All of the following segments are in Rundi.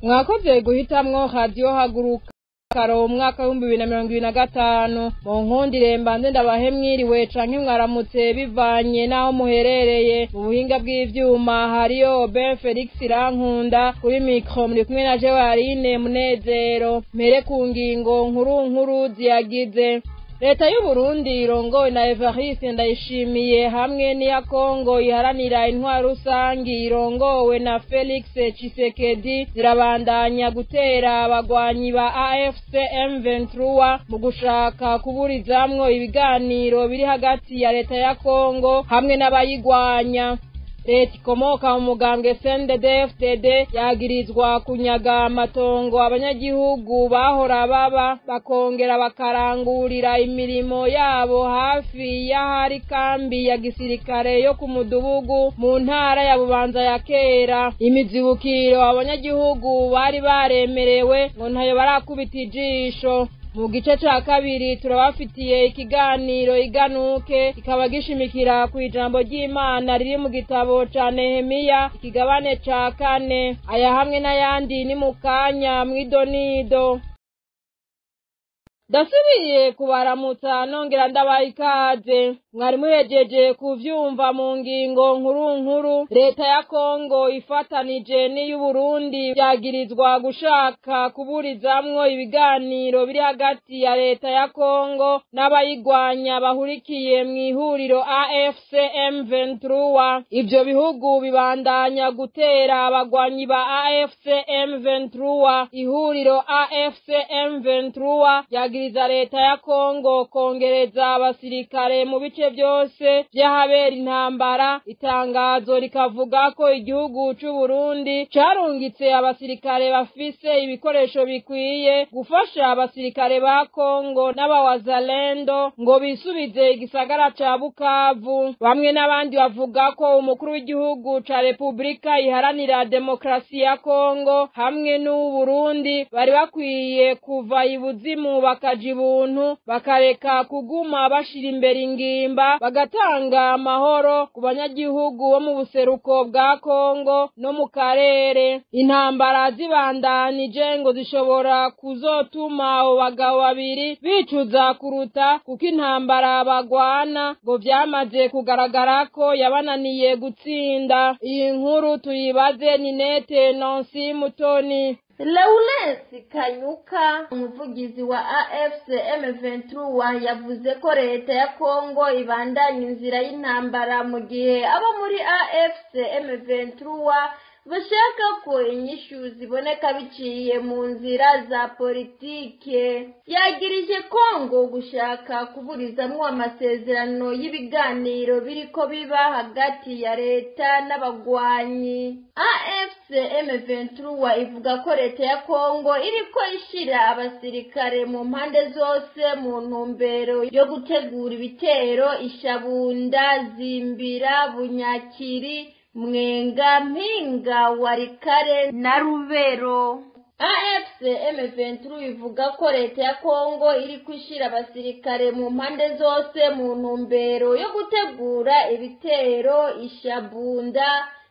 mwakoze guhitamwo radio haguruka karo umwaka wa 2025 mu nkundire mbanze ndabahe mwiriwe canke mwaramutse bivanye naho muherereye mu buhinga bw'ivyuma hariyo Ben Felix Rankunda kuri micro muri kumwe na Jewarine Munezero mere ku ngingo nkuru ziyagize. Leta y'u Burundi irongowe na Evariste Ndayishimiye hamwe n'iya Kongo iharanira intwaro rusangi irongowe na Felix Tshisekedi zirabandanya gutera abagwanyi ba AFC M23 mu gushaka kuburizamwo ibiganiro biri hagati ya leta ya Kongo hamwe n'abayigwanya. Leta ikomoka mu mugambwe CNDD-FDD yagirizwa kunyaga amatongo abanyagihugu bahora baba bakongera bakarangurira imirimo yabo hafi y'ahari kambi ya gisirikare yo ku Mudubugu mu ntara ya Bubanza ya kera. Imizibukiro abanyagihugu bari baremerewe ngo ntayo barakubita ijisho. Mu gice ca kabiri turabafitiye ikiganiro iganuke kikaba gishimikira ku ijambo ry'Imana riri mu gitabo ca Nehemiya ikigabane ca 4. Aya hamwe n'ayandi ni mukanya mwidonido. Dasubiye kubaramutsa nongera ndabaha ikaze. Mwari muhejeje kuvyumva mu ngingo nkuru leta ya Kongo ifatanije n'iy'u Burundi byagirizwa gushaka kuburizamwo ibiganiro biri hagati ya leta ya Kongo n'abayigwanya bahurikiye mu ihuriro AFC M23. Ivyo bihugu bibandanya gutera abagwanyi ba AFC M23. Ihuriro AFC M23 yagiriza leta ya Kongo kongereza abasirikare mu bice byose by'ahabera intambara. Itangazo rikavuga ko igihugu c'u Burundi carungitse abasirikare bafise ibikoresho bikwiye gufasha abasirikare ba Kongo n'abawazalendo ngo bisubize igisagara ca Bukavu. Bamwe n'abandi bavuga ko umukuru w'igihugu ca Republika iharanira demokrasi ya Kongo hamwe n'u Burundi bari bakwiye kuva ibuzimu bakaja ibuntu bakareka kuguma bashira imbere ingimba bagatanga amahoro ku banyagihugu bo mu buseruko bwa Kongo no mu karere. Intambara zibandanije ngo zishobora kuzotuma abo bagabo babiri bicuza kuruta kuko intambara bagwana ngo vyamaze kugaragara ko yabananiye gutsinda. Iyi nkuru tuyibaze Ninete Nancy Mutoni. Lawrence Kanyuka umuvugizi wa AFC M23 yavuze ko leta ya Kongo ibandanya inzira y'intambara mu gihe abo muri AFC M23 bashaka ko inyishu ziboneka biciye mu nzira za politike. Yagirije Kongo gushaka kuburizamwo amasezerano y'ibiganiro biriko biba hagati ya leta n'abagwanyi. AFC M23 ivuga ko leta ya Kongo iriko ishira abasirikare mu mpande zose mu ntumbero yo gutegura ibitero Ishabunda, Zimbira, Bunyakiri, Mwenga, Mpinga, Warikare na Rubero. AFC M23 ivuga ko leta ya Kongo iri kwishira abasirikare mu mpande zose mu ntumbero yo gutegura ibitero Ishabunda,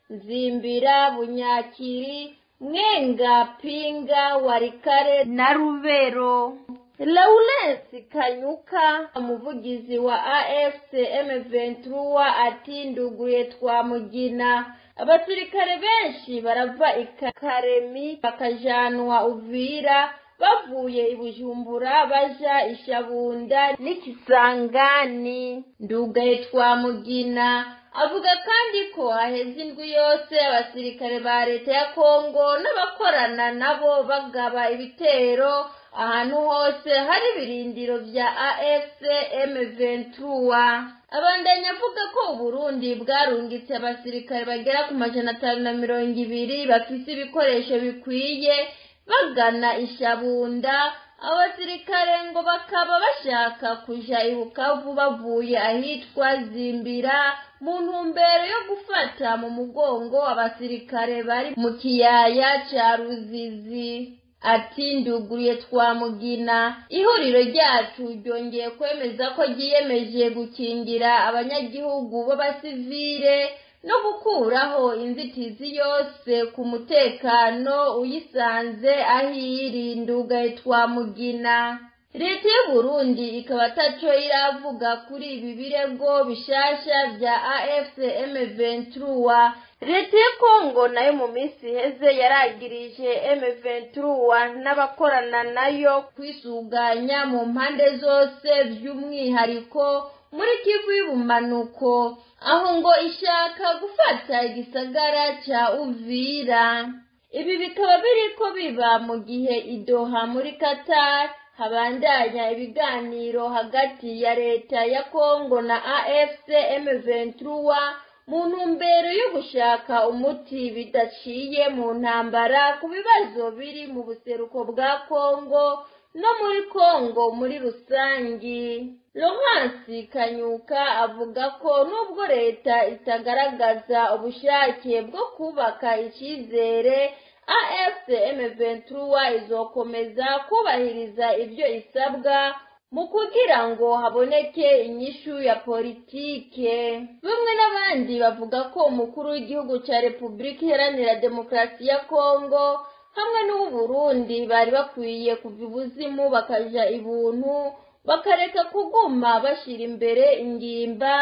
Zimbira, Bunyakiri, Mwenga, Mpinga, Warikare na Rubero. Lawrence Kanyuka umuvugizi wa AFC M23 ati nduguye twamugina abasirikare benshi barava Ikaremi bakajanwa Uvira bavuye ibujumbura baja Ishabunda n'Ikisangani. Ndugaye twamugina avuga kandi ko haheze indwi yose abasirikare ba leta ya Kongo n'abakorana nabo bagaba ibitero ahantu hose hari ibirindiro vya AFC M23. Abandanya avuga ko Burundi bwarungitse abasirikare bagera ku 520 bafise ibikoresho bikwiye bagana Ishabunda. Abasirikare ngo bakaba bashaka kuja ibukavu bavuye ahitwa Zimbira mu ntumbero yo gufata mu mugongo abasirikare bari mu kiyaya ca Ruzizi. Ati nduguriye twamugina ihuriro ryacu ryongeye kwemeza ko giyemeje gukingira abanyagihugu b'abasivile no gukuraho inzitizi yose ku mutekano uyisanze ahiri. Ndugaye Twamugina. Leta y'u Burundi ikaba ataco iravuga kuri ibi birego bishasha vya AFC M23. Leta ya Kongo nayo mu minsi iheze yaragirije M23 n'abakorana nayo kwisuganya mu mpande zose, by'umwihariko muri Kivu y'ubumanuko, aho ngo ishaka gufata igisagara ca Uvira. Ibi bikaba biriko biba mu gihe i Doha muri Qatar habandanya ibiganiro hagati ya leta ya Kongo na AFC M23 mu ntumbero yo gushaka umuti bidaciye mu ntambara ku bibazo biri mu buseruko bwa Kongo no muri Kongo muri rusangi. Laurence Kanyuka avuga ko nubwo leta itagaragaza ubushake bwo kubaka icyizere, AFC M23 izokomeza kubahiriza ibyo isabwa mu kugira ngo haboneke inyishu ya politike. Bamwe n'abandi bavuga ko umukuru w'igihugu cya Repubulika Iharanira Demokarasi ya Kongo hamwe n'u Burundi bari bakwiye kuva ibuzimu bakaja ibuntu, bakareka kuguma bashira imbere ingimba,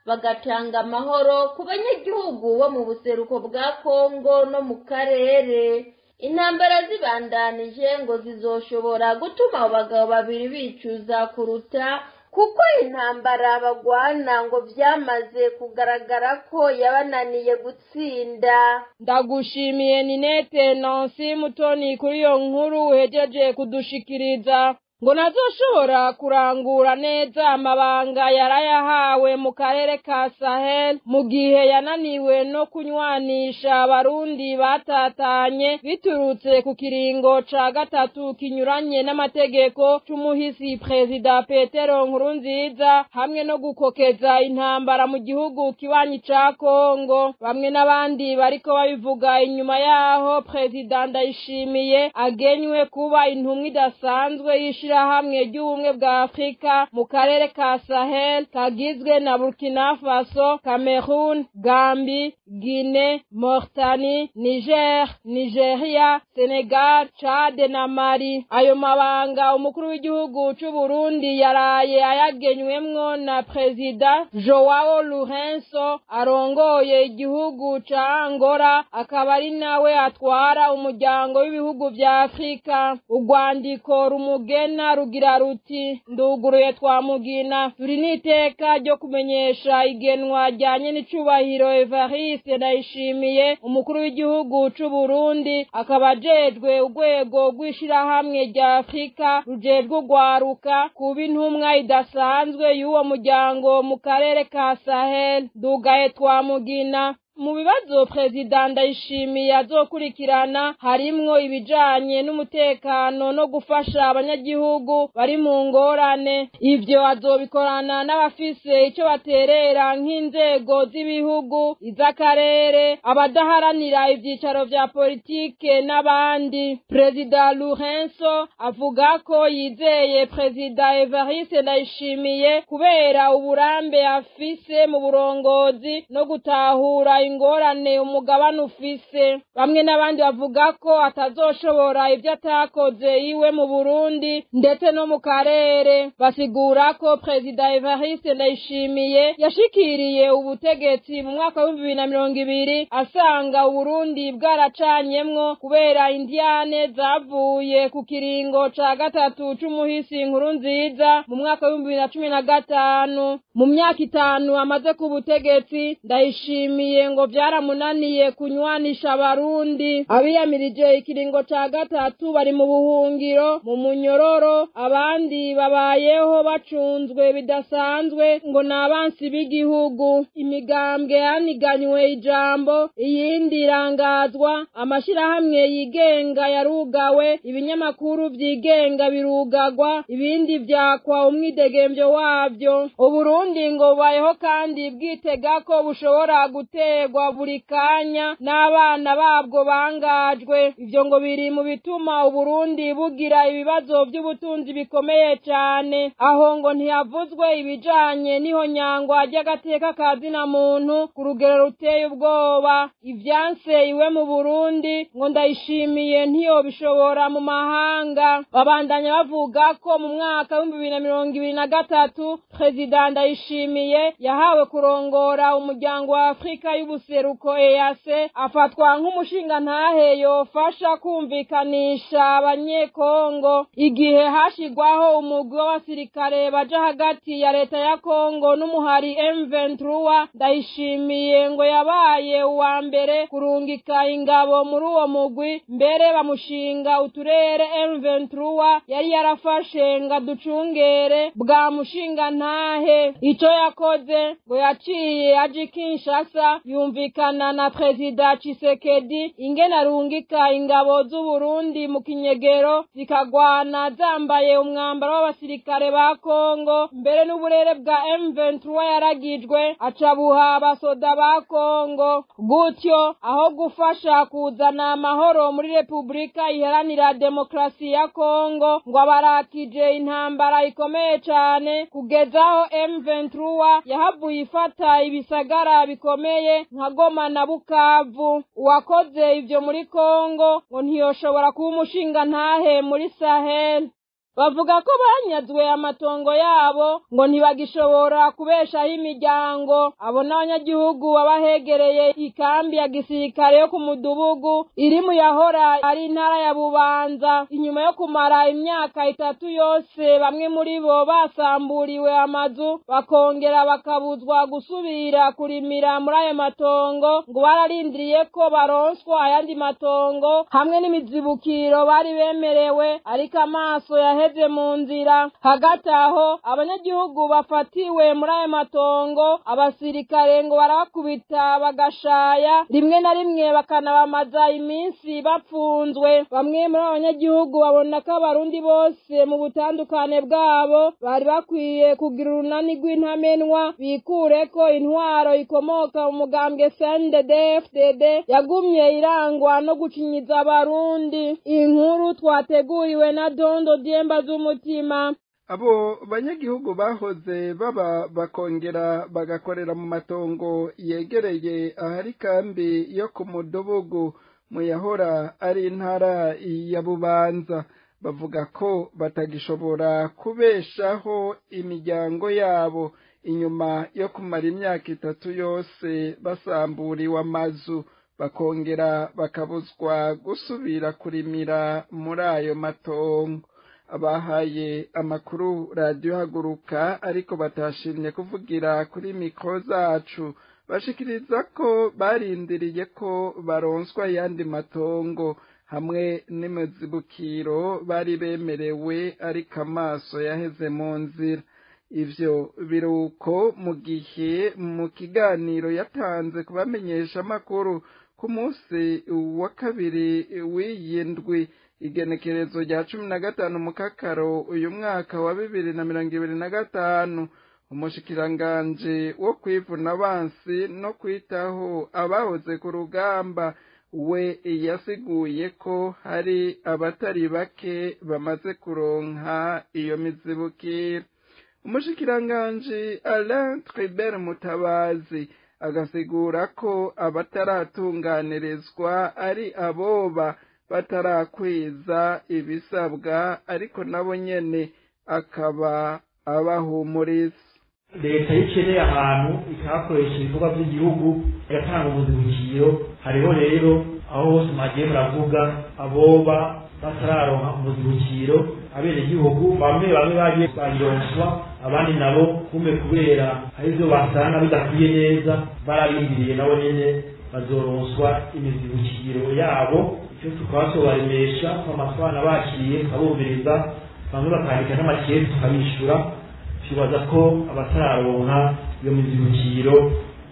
bagatanga amahoro ku banyagihugu bo mu buseruko bwa Kongo no mu karere. Intambara zibandanije ngo zizoshobora gutuma abagabo babiri bicuza kuruta, kuko intambara bagwana ngo vyamaze kugaragara ko yabananiye gutsinda. Ndagushimiye Ninette Nancy Mutoni kuri iyo nkuru uhejeje kudushikiriza. Ngo nazoshobora kurangura neza amabanga yarayahawe mu karere ka Sahel mu gihe yananiwe no kunywanisha abarundi batatanye biturutse ku kiringo ca gatatu kinyuranye n'amategeko c'umuhisi Perezida Petero Nkurunziza, hamwe no gukokeza intambara mu gihugu kibanyi ca Kongo. Bamwe n'abandi bariko babivuga inyuma yaho Perezida Ndayishimiye agenywe kuba intumwa idasanzwe hamwe ry'ubumwe bwa Afrika mu karere ka Sahel kagizwe na Burkina Faso, Cameroon, Gambie, Guinée, Mauritanie, Niger, Nigeria, Senegal, Chad na Mali. Ayo mabanga umukuru w'igihugu c'u Burundi yaraye ayagenywemwo na Perezida Joao Lourenço arongoye igihugu ca Angola, akaba ari nawe atwara umuryango w'ibihugu vya Afrika. Urwandiko rumugena rugira ruti: nduguruye Twamugina, turi n'iteka ryo kumenyesha igenwa ryanye n'icubahiro Evariste Ndayishimiye umukuru w'igihugu c'u Burundi, akaba ajejwe urwego rw'ishirahamwe rya Afrika rujejwe urwaruka kuba intumwa idasanzwe y'uwo muryango mu karere ka Sahel. Ndugaye Twamugina. Mu bibazo Perezida Ndayishimiye azokurikirana harimwo ibijanye n'umutekano no gufasha abanyagihugu bari mu ngorane. Ivyo azobikorana n'abafise ico baterera nk'inzego z'ibihugu, iz'akarere, abadaharanira ivyicaro vya politike n'abandi. Perezida Lourenço avuga ko yizeye Perezida Evariste Ndayishimiye kubera uburambe afise mu burongozi no gutahura ingorane umugabane ufise. Bamwe n'abandi bavuga ko atazoshobora ivyo atakoze iwe mu Burundi ndetse no mu karere. Basigura ko Perezida Evariste Ndayishimiye yashikiriye ubutegetsi mu mwaka wa 2020 asanga Uburundi bwaracanyemwo kubera indiane zavuye ku kiringo ca gatatu c'umuhisi Nkurunziza mu mwaka wa 2015. Mu myaka 5 amaze ku butegetsi, Ndayishimiye ngo vyaramunaniye kunywanisha abarundi. Abiyamirije ikiringo ca gatatu bari mu buhungiro, mu munyororo, abandi babayeho bacunzwe bidasanzwe ngo nabansi b'igihugu. Imigambwe yaniganywe ijambo, iyindi irangazwa, amashirahamwe yigenga yarugawe, ibinyamakuru vyigenga birugagwa, ibindi vyakwa umwidegemvyo wavyo. Uburundi ngo bayeho kandi bwitega ko bushobora gutera gutegwa buri kanya n'abana babwo bangajwe. Ivyo ngo biri mu bituma Uburundi bugira ibibazo by'ubutunzi bikomeye cyane, aho ngo ntiyavuzwe ibijanye n'ihonyangwa ry'agateka ka zina muntu ku rugero ruteye ubwoba. Ivyanse iwe mu Burundi ngo Ndayishimiye ntiyobishobora mu mahanga. Babandanya bavuga ko mu mwaka wa 2023 President Ndayishimiye yahawe kurongora umuryango wa Afrika y'ubuseruko EAC, afatwa nk'umushingantahe yofasha kumvikanisha abanyekongo. Igihe hashigwaho umugwi w'abasirikare baja hagati ya leta ya Kongo n'umuhari M23, Ndayishimiye ngo yabaye uwa mbere kurungika ingabo muri uwo mugwi, mbere bamushinga uturere M23 yari yarafashe nga ducungere bwa mushingantahe. Ico yakoze ngo yaciye aje Kinshasa yumvikana na Perezida Tshisekedi ingene arungika ingabo z'u Burundi mu kinyegero zikagwana zambaye umwambaro w'abasirikare ba Kongo, mbere n'uburere bwa M23 yaragijwe acabuha abasoda ba Kongo. Gutyo aho gufasha kuzana amahoro muri Republika Iharanira Demokrasi ya Kongo, ngo abarakije intambara ikomeye cyane kugezaho M23 yahavuye ifata ibisagara bikomeye nka Goma na Bukavu. Uwakoze ivyo muri Kongo ngo ntiyoshobora kuba umushingantahe muri Sahel. Bavuga ko banyazwe amatongo yabo ngo ntibagishobora kubeshaho imiryango. Abo n'abanyagihugu babahegereye ikambi ya gisirikare yo ku Mudubugu iri mu yahora ari intara ya Bubanza. Inyuma yo kumara imyaka 3 yose bamwe muri bo basamburiwe amazu bakongera bakabuzwa gusubira kurimira muri ayo matongo, ngo bararindiriye ko baronswa ayandi matongo hamwe n'imizibukiro bari bemerewe, ariko amaso yaheze mu nzira. Hagati aho abanyagihugu bafatiwe muri ayo matongo, abasirikare ngo barabakubita bagashaya, rimwe na rimwe bakanabamaza iminsi bapfunzwe. Bamwe muri abanyagihugu babona ko abarundi bose mu butandukane bwabo bari bakwiye kugira urunani rw'intamenwa, bikure ko intwaro ikomoka mu mugambwe CNDD-FDD yagumye irangwa no gucinyiza abarundi. Inkuru twateguriwe na Dondo Diemba z'umutima. Abo banyagihugu bahoze baba bakongera bagakorera mu matongo yegereye ahari kambi yo ku Mudubugu mu yahora ari intara ya Bubanza, bavuga ko batagishobora kubeshaho imiryango yabo inyuma yo kumara imyaka 3 yose basamburiwe amazu bakongera bakabuzwa gusubira kurimira muri ayo matongo. Abahaye amakuru Radio Haguruka ariko batashimye kuvugira kuri mikro zacu bashikiriza ko barindiriye ko baronswa yandi matongo hamwe n'imizibukiro bari bemerewe, ariko amaso yaheze mu nzira. Ivyo biruko mu gihe mu kiganiro yatanze kubamenyesha amakuru ku munsi wa 2 w'iyindwi igenekerezo rya 15 Mukakaro uyu mwaka wa 2025, umushikiranganje wo kwivuna abansi no kwitaho abahoze ku rugamba we yasiguye ko hari abatari bake bamaze kuronka iyo mizibukiro. Umushikiranganje Alain Tribert Mutabazi agasigura ko abataratunganirizwa ari aboba batarakwiza ibisabwa, ariko nabo nyene akaba abahumuriza. Leta yikeneye ahantu ikakoresha ibikorwa by'igihugu igatanga umuzibukiro. Hariho rero aho hose mwagiye muravuga aboba batararonka umuzibukiro, abenegihugu bamwe bagiye baronswa, abandi nabo kumbe kubera arizo basanga bidakwiye neza barabindiriye nabo nyene bazoronswa imizibukiro yabo. Icyo tukabasobanurira ko amaswana bakiriye abumviriza, bamwe bakandika n'amakete tukabishura. Tubaza ko abatararonka iyo mizibukiro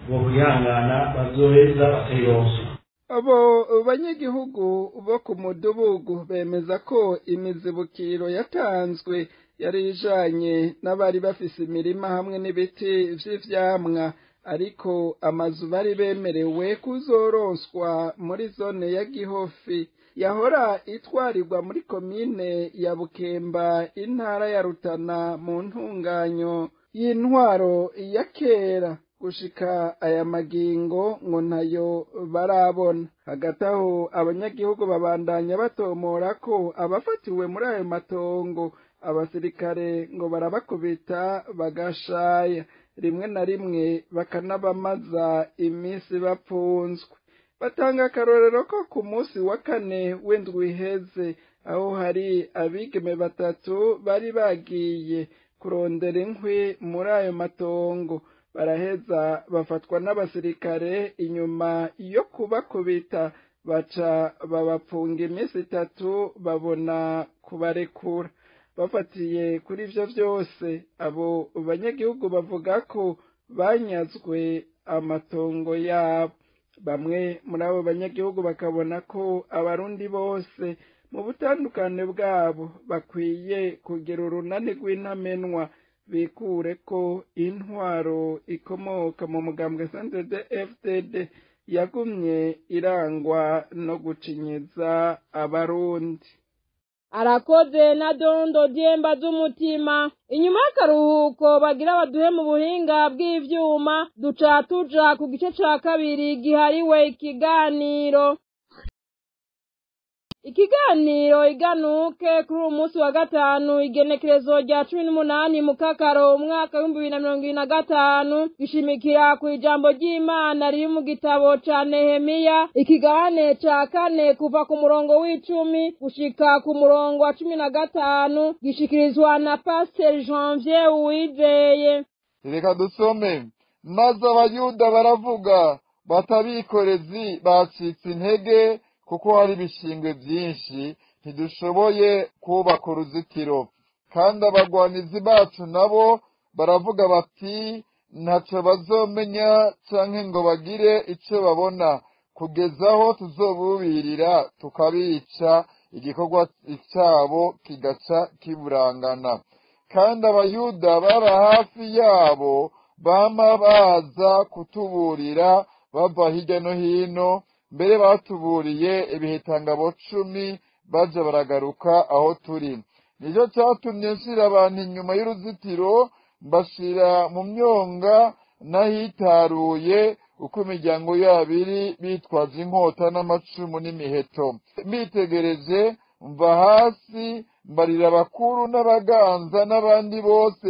bo kwihangana bazoheza bakayironswa. Abo banyagihugu bo ku Mudubugu bemeza ko imizibukiro yatanzwe yari ijanye n'abari bafise imirima hamwe n'ibiti vy'ivyamwa, ariko amazu bari bemerewe kuzoronswa muri zone ya Gihofi yahora itwarirwa muri komine ya Bukemba intara ya Rutana mu ntunganyo y'intwaro ya kera gushika aya magingo ngo ntayo barabona. Hagati aho abanyagihugu babandanya batomora ko abafatiwe muri ayo matongo abasirikare ngo barabakubita bagashaya, rimwe na rimwe bakanabamaza iminsi bapfunzwe. Batanga akarorero ko ku munsi wa kane w'indwi iheze aho hari abigeme batatu bari bagiye kurondera inkwi muri ayo matongo, baraheza bafatwa n'abasirikare, inyuma yo kubakubita baca babapfunga iminsi 3 babona kubarekura. Bafatiye kuri ivyo vyose, abo banyagihugu bavuga ko banyazwe amatongo yabo. Bamwe muri abo banyagihugu bakabona ko abarundi bose mu butandukane bwabo bakwiye kugira urunani rw'intamenwa, bikure ko intwaro ikomoka mu mugambwe CNDD-FDD yagumye irangwa no gucinyiza abarundi. Arakoze na Dondo Diemba z'umutima. Inyuma y'akaruhuko bagira baduhe mu buhinga bw'ivyuma, duca tuja ku gice ca kabiri gihariwe ikiganiro. Ikiganiro iganuke kuri uyu munsi wa gatanu igenekerezo rya 18 Mukakaro umwaka w'2025 gishimikira ku ijambo ry'Imana riri mu gitabo ca Nehemiya ikigabane ca 4 kuva ku murongo w'10 gushika ku murongo wa 15 gishikirizwa na Pasteur Janvier Uwizeye. Reka dusome. Maze abayuda baravuga batabikorezi bacitse intege kuko hari ibishingwe byinshi ntidushoboye kubaka uruzitiro, kandi abagwanizi bacu nabo baravuga bati ntacyo bazomenya canke ngo bagire ico babona kugeza aho tuzobubirira tukabica, igikorwa cyabo kigaca kiburangana. Kandi abayuda baba hafi yabo bama baza kutuburira bava hirya no hino, mbere batuburiye ibihitangabo 10 baje baragaruka aho turi. Nico cyatumye nshira abantu inyuma y'uruzitiro mbashira mu myonga nahitaruye uko imiryango yabiri bitwaje inkota n'amacumu n'imiheto. Mbitegereje mva hasi mbarira abakuru n'abaganza n'abandi bose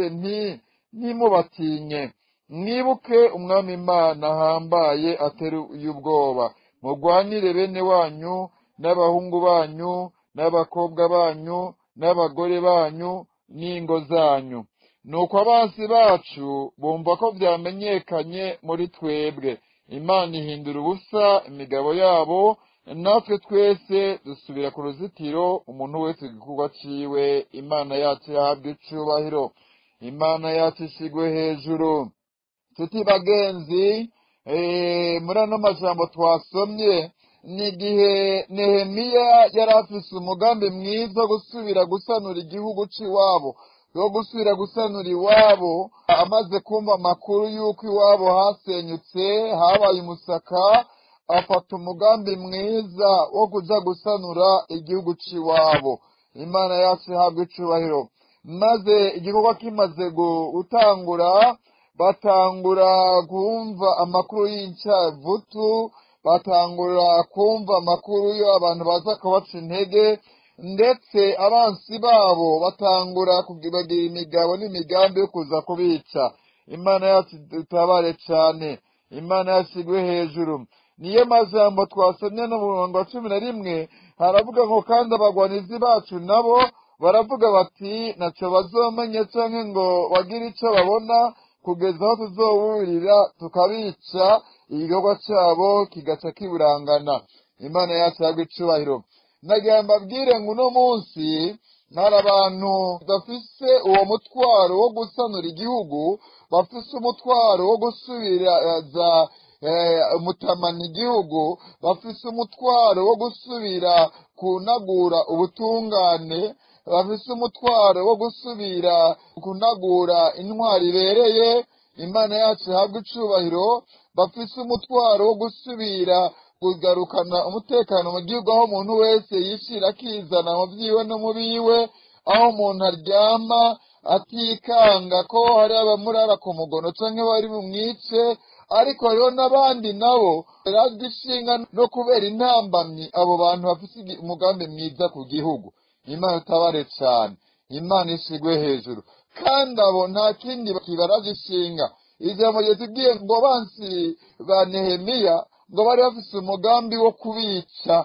ntimubatinye, mwibuke umwami Imana ahambaye ateruye ubwoba, mugwanire bene wanyu n'abahungu banyu n'abakobwa banyu n'abagore banyu n'ingo zanyu. Nuko abansi bacu bumva ko vyamenyekanye muri twebwe, Imana ihindura ubusa imigabo yabo, natwe twese dusubira ku ruzitiro, umuntu wese igikorwa ciwe. Imana yacu yahabwe icubahiro, Imana yacu ishigwe hejuru. Tuti bagenzi, muri ano majambo twasomye ni igihe Nehemiya yari afise umugambi mwiza wo gusubira gusanura igihugu c'iwabo, wo gusubira gusanura iwabo, amaze kumva amakuru y'uko iwabo hasenyutse habaye umusaka, afata umugambi mwiza wo kuja gusanura igihugu c'iwabo. Imana yacu ihabwe icubahiro. Maze igikorwa kimaze gutangura, batangura kumva amakuru y'incavutu, batangura kumva amakuru yo abantu baza kubaca intege, ndetse abansi babo batangura kugira imigabo n'imigambi yo kuza kubica. Imana yacu itabare cane, Imana yashigwe hejuru. Niyo majambo twasomye no mu murongo wa 11 haravuga ngo kandi abagwanizi bacu nabo baravuga bati ntacyo bazomenya canke ngo bagire ico babona kugeza aho tuzoburira tukabica, igikorwa cyabo kigaca kiburangana. Imana yacu yagwe icubahiro. Nagira mbabwire ngo uno munsi hari abantu bafise uwo mutwaro wo gusanura igihugu, bafise umutwaro wo gusubiraza umutamana igihugu, bafise umutwaro wo gusubira kunagura ubutungane, bafise umutwaro wo gusubira kunagura intwari ibereye, imana yacu ihabwa icubahiro, bafise umutwaro wo gusubira kugarukana umutekano mu gihugu, aho umuntu wese yishira akizana mu vyiwe no mu biwe, aho umuntu aryama atikanga ko hari abamurara ku mugono canke bari bumwice. Ariko hariho n'abandi nabo barazwi ishinga no kubera intambamyi abo bantu bafise umugambi mwiza ku gihugu. Imana itabare cane, Imana ishigwe hejuru, kandi abo nta kindi barazwi ishinga. Ijambo ryatubwiye ngo abansi ba Nehemiya ngo bari bafise umugambi wo kubica.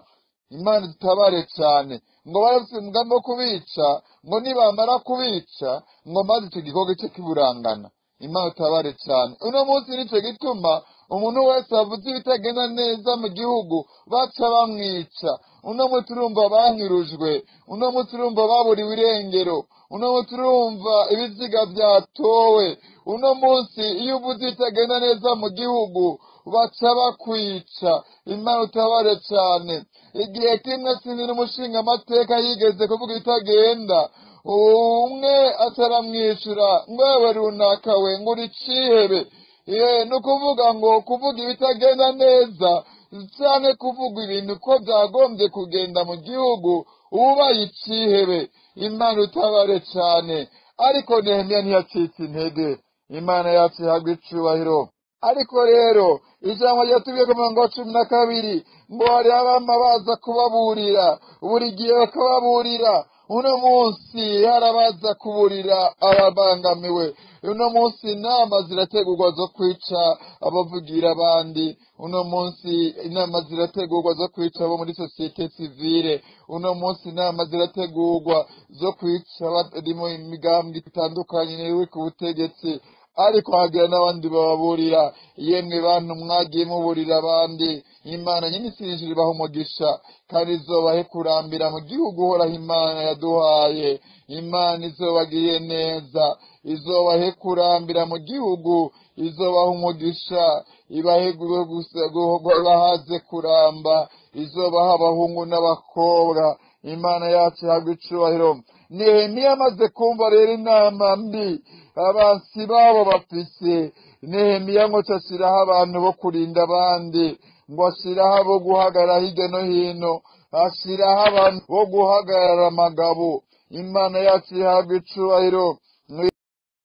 Imana itabare cane, ngo bari bafise umugambi wo kubica, ngo nibamara kubica ngo maze ico gikorwa cyo kiburangana. Imana itabare cane. Uno munsi nico gituma umuntu wese avuze ibitagenda neza mu gihugu baca bamwica. Uno munsi turumva banyurujwe, uno munsi turumva baburiwe irengero, uno munsi turumva ibiziga vyatowe. Uno munsi iyo uvuze ibitagenda neza mu gihugu baca bakwica. Imana itabare cane. Igihe kimwe sinzi n'umushinga amateka yigeze kuvuga ibitagenda, umwe ataramwishura ngo wewe runaka we ngo uri cihebe. No kuvuga ngo kuvuga ibitagenda neza canke kuvuga ibintu ko vyagombye kugenda mu gihugu ubaye icihebe. Imana itabare cane. Ariko Nehemiya ntiyacitse intege. Imana yacu ihabwa icubahiro. Ariko rero ijambo ryatubwiye ku murongo wa 12 ngo hari abama baza kubaburira, buri gihe bakababurira. Uno munsi harabaza kuburira ababangamiwe. Uno munsi inama zirategurwa zo kwica abavugira abandi. Uno munsi inama zirategurwa zo kwica abo muri societe civile. Uno munsi inama zirategurwa zo kwica abari mu migambi itandukanye n'iri ku butegetsi. Ariko hagira n'abandi bababurira, yemwe bantu mwagiye muburira abandi, Imana nyine isinjira ibaha umugisha, kandi izobahe kurambira mu gihugu uhoraho Imana yaduhaye. Imana izobagiriye neza, izobahe kurambira mu gihugu, izobaha umugisha, bahaze kuramba, izobaha abahungu n'abakobwa. Imana yacu ihabwa icubahiro. Nehemiya amaze kumva rero inama mbi abansi babo bafise, Nehemiya ngo ashiraho abantu bo kurinda abandi, ngo ashiraho abo guhagarara hirya no hino, ashiraho abantu bo guhagarara amagabo. Imana yacu ihabwa icubahiro.